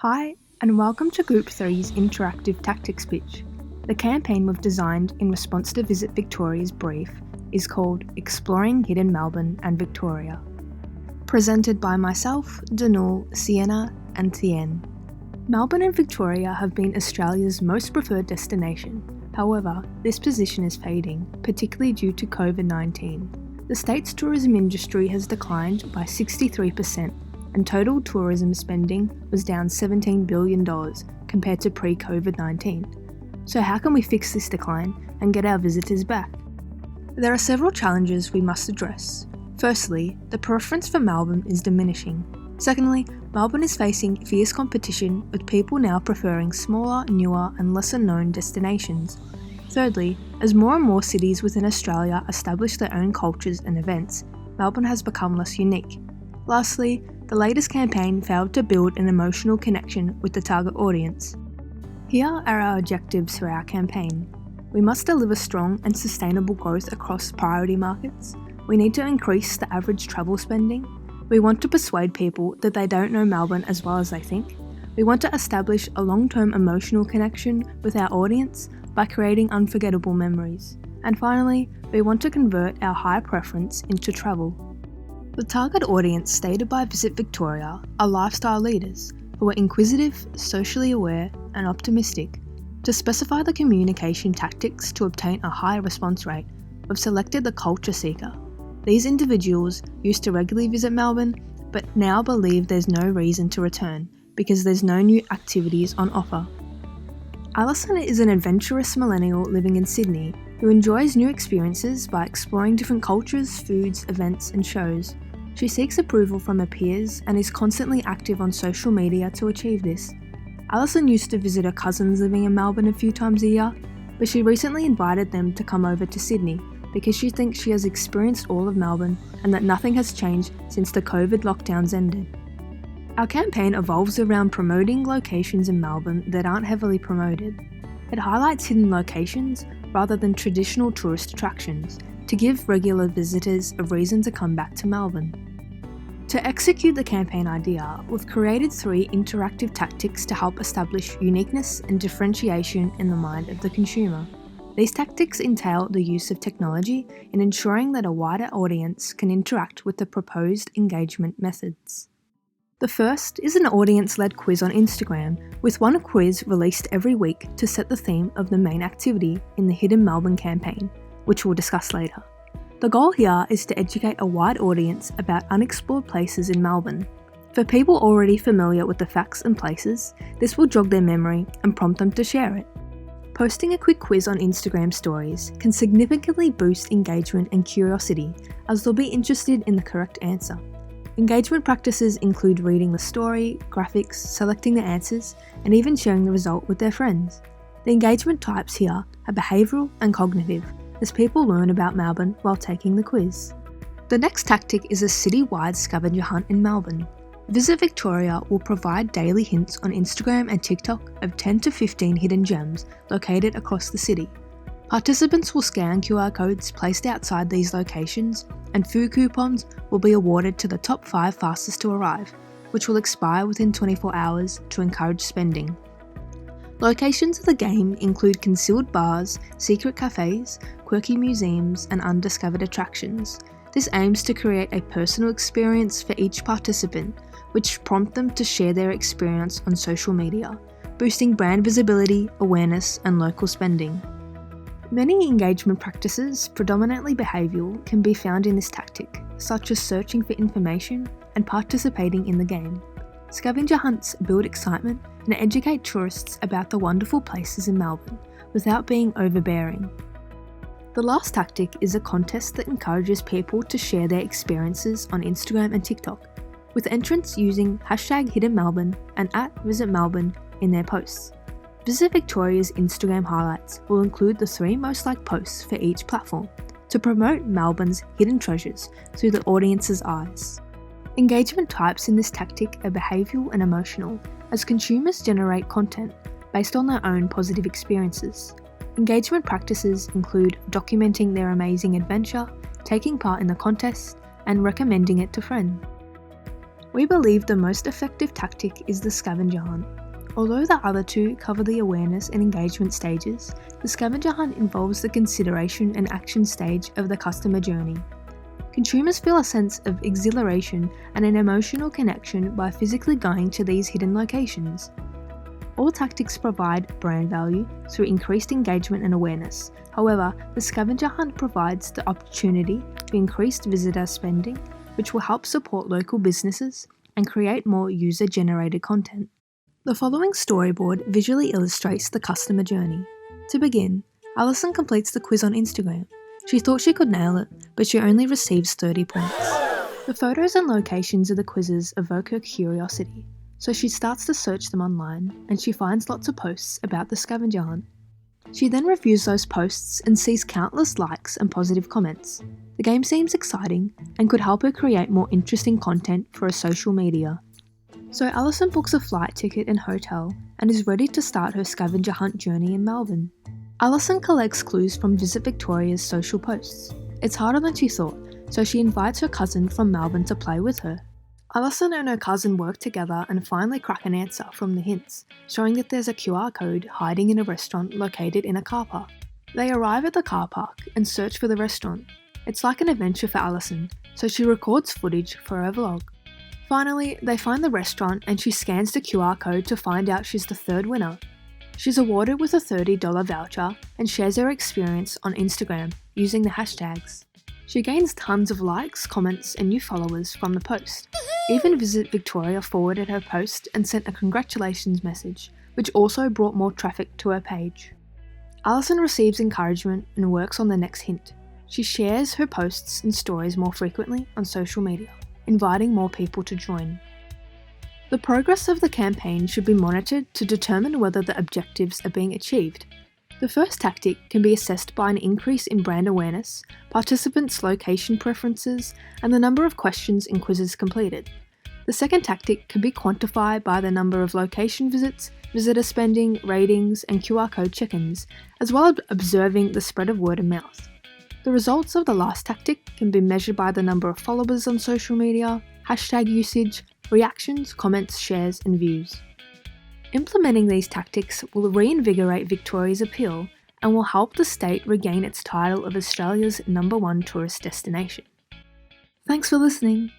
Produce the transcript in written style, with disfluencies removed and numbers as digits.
Hi, and welcome to Group 3's interactive tactics pitch. The campaign we've designed in response to Visit Victoria's brief is called Exploring Hidden Melbourne and Victoria. Presented by myself, Danul, Sienna, and Thien. Melbourne and Victoria have been Australia's most preferred destination. However, this position is fading, particularly due to COVID-19. The state's tourism industry has declined by 63%, and total tourism spending was down $17 billion compared to pre-COVID-19. So how can we fix this decline and get our visitors back? There are several challenges we must address. Firstly, the preference for Melbourne is diminishing. Secondly, Melbourne is facing fierce competition with people now preferring smaller, newer and lesser known destinations. Thirdly, as more and more cities within Australia establish their own cultures and events, Melbourne has become less unique. Lastly, the latest campaign failed to build an emotional connection with the target audience. Here are our objectives for our campaign. We must deliver strong and sustainable growth across priority markets. We need to increase the average travel spending. We want to persuade people that they don't know Melbourne as well as they think. We want to establish a long-term emotional connection with our audience by creating unforgettable memories. And finally, we want to convert our high preference into travel. The target audience stated by Visit Victoria are lifestyle leaders who are inquisitive, socially aware, and optimistic. To specify the communication tactics to obtain a high response rate, we've selected the culture seeker. These individuals used to regularly visit Melbourne, but now believe there's no reason to return because there's no new activities on offer. Alison is an adventurous millennial living in Sydney who enjoys new experiences by exploring different cultures, foods, events, and shows. She seeks approval from her peers and is constantly active on social media to achieve this. Alison used to visit her cousins living in Melbourne a few times a year, but she recently invited them to come over to Sydney because she thinks she has experienced all of Melbourne and that nothing has changed since the COVID lockdowns ended. Our campaign evolves around promoting locations in Melbourne that aren't heavily promoted. It highlights hidden locations rather than traditional tourist attractions to give regular visitors a reason to come back to Melbourne. To execute the campaign idea, we've created 3 interactive tactics to help establish uniqueness and differentiation in the mind of the consumer. These tactics entail the use of technology in ensuring that a wider audience can interact with the proposed engagement methods. The first is an audience-led quiz on Instagram, with one quiz released every week to set the theme of the main activity in the Hidden Melbourne campaign, which we'll discuss later. The goal here is to educate a wide audience about unexplored places in Melbourne. For people already familiar with the facts and places, this will jog their memory and prompt them to share it. Posting a quick quiz on Instagram stories can significantly boost engagement and curiosity, as they'll be interested in the correct answer. Engagement practices include reading the story, graphics, selecting the answers, and even sharing the result with their friends. The engagement types here are behavioural and cognitive, as people learn about Melbourne while taking the quiz. The next tactic is a city-wide scavenger hunt in Melbourne. Visit Victoria will provide daily hints on Instagram and TikTok of 10 to 15 hidden gems located across the city. Participants will scan QR codes placed outside these locations, and food coupons will be awarded to the top 5 fastest to arrive, which will expire within 24 hours to encourage spending. Locations of the game include concealed bars, secret cafes, quirky museums, and undiscovered attractions. This aims to create a personal experience for each participant, which prompt them to share their experience on social media, boosting brand visibility, awareness, and local spending. Many engagement practices, predominantly behavioural, can be found in this tactic, such as searching for information and participating in the game. Scavenger hunts build excitement and educate tourists about the wonderful places in Melbourne without being overbearing. The last tactic is a contest that encourages people to share their experiences on Instagram and TikTok, with entrants using #HiddenMelbourne and @VisitMelbourne in their posts. Visit Victoria's Instagram highlights will include the 3 most liked posts for each platform to promote Melbourne's hidden treasures through the audience's eyes. Engagement types in this tactic are behavioural and emotional, as consumers generate content based on their own positive experiences. Engagement practices include documenting their amazing adventure, taking part in the contest, and recommending it to friends. We believe the most effective tactic is the scavenger hunt. Although the other two cover the awareness and engagement stages, the scavenger hunt involves the consideration and action stage of the customer journey. Consumers feel a sense of exhilaration and an emotional connection by physically going to these hidden locations. All tactics provide brand value through increased engagement and awareness. However, the scavenger hunt provides the opportunity to increase visitor spending, which will help support local businesses and create more user-generated content. The following storyboard visually illustrates the customer journey. To begin, Alison completes the quiz on Instagram. She thought she could nail it, but she only receives 30 points. The photos and locations of the quizzes evoke her curiosity, so she starts to search them online and she finds lots of posts about the scavenger hunt. She then reviews those posts and sees countless likes and positive comments. The game seems exciting and could help her create more interesting content for her social media. So Alison books a flight ticket and hotel and is ready to start her scavenger hunt journey in Melbourne. Alison collects clues from Visit Victoria's social posts. It's harder than she thought, so she invites her cousin from Melbourne to play with her. Alison and her cousin work together and finally crack an answer from the hints, showing that there's a QR code hiding in a restaurant located in a car park. They arrive at the car park and search for the restaurant. It's like an adventure for Alison, so she records footage for her vlog. Finally, they find the restaurant and she scans the QR code to find out she's the third winner. She's awarded with a $30 voucher and shares her experience on Instagram using the hashtags. She gains tons of likes, comments and new followers from the post. Even Visit Victoria forwarded her post and sent a congratulations message, which also brought more traffic to her page. Alison receives encouragement and works on the next hint. She shares her posts and stories more frequently on social media, inviting more people to join. The progress of the campaign should be monitored to determine whether the objectives are being achieved. The first tactic can be assessed by an increase in brand awareness, participants' location preferences, and the number of questions and quizzes completed. The second tactic can be quantified by the number of location visits, visitor spending, ratings, and QR code check-ins, as well as observing the spread of word of mouth. The results of the last tactic can be measured by the number of followers on social media, hashtag usage, reactions, comments, shares, and views. Implementing these tactics will reinvigorate Victoria's appeal and will help the state regain its title of Australia's #1 tourist destination. Thanks for listening.